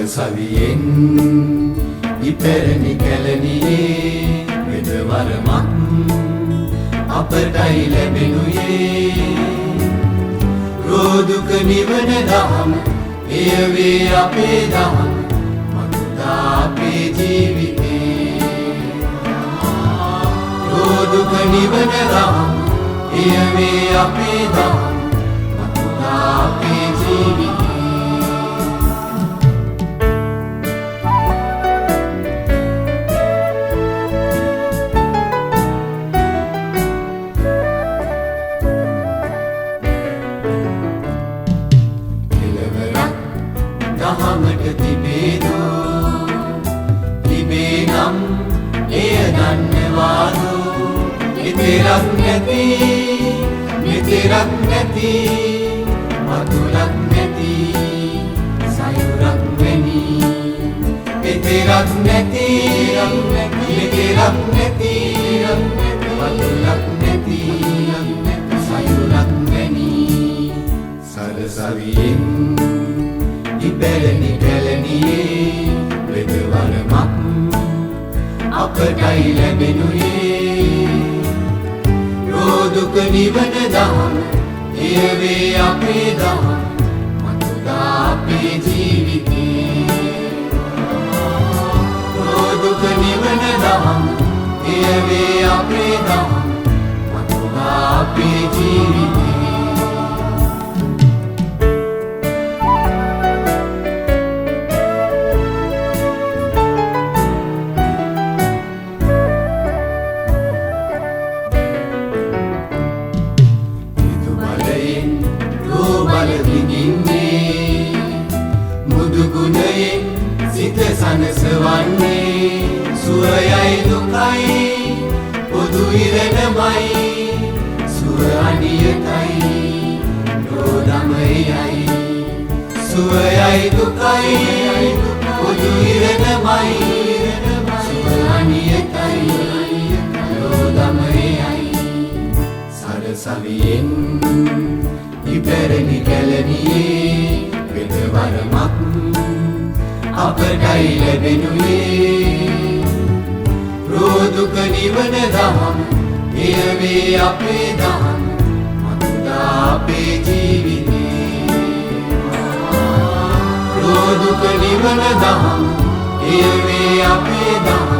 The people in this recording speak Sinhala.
සවියෙන් ඉපැරණි කැලණියේ වෙදවරමක් අපටයි ලැබෙනුයේ රෝදුක නිවන දහම එය වේ අපේ දහම මතුදා අපේ ජීවිතේ රෝදුක නිවන දහම එය වේ අපේ දහම මතුදා අපේ ජීවිතේ දහමට තිබේදෝ තිබේ නම් එය දන්නවාදෝ මෙතරක් නැති මතුලක් නැති සයුරක් වැනි මෙතරක් නැති මතුලක් නැති සයුරක් වැනි සරසවියෙන් ඉපැරණි කැලණියේ වෙදවරමක් අපටයි ලැබෙනුයේ රෝදුක නිවන දහම එය වේ අපේ දහම මතුදා අපේ ජීවිතේ රෝදුක නිවන දහම එය වේ අපේ දහම මතුදා අපේ ජීවිතේ මුදුගුණයෙන් සිත සනසවන්නේ සුවයයි දුකයි පොදු ඉරණමයි සුව අනියතයි රෝදමයයි සුවයයි දුකයි පොදු ඉරණමයි සුව අනියතයි රෝදමයයි සරසවියෙන් ඉපැරණි කැලණියේ වෙදවරමක් අපටයි ලැබෙනුයේ රෝදුක නිවන දහම එය වේ අපේ දහම මතුදා අපේ ජීවිතේ රෝදුක නිවන දහම එය වේ අපේ දහම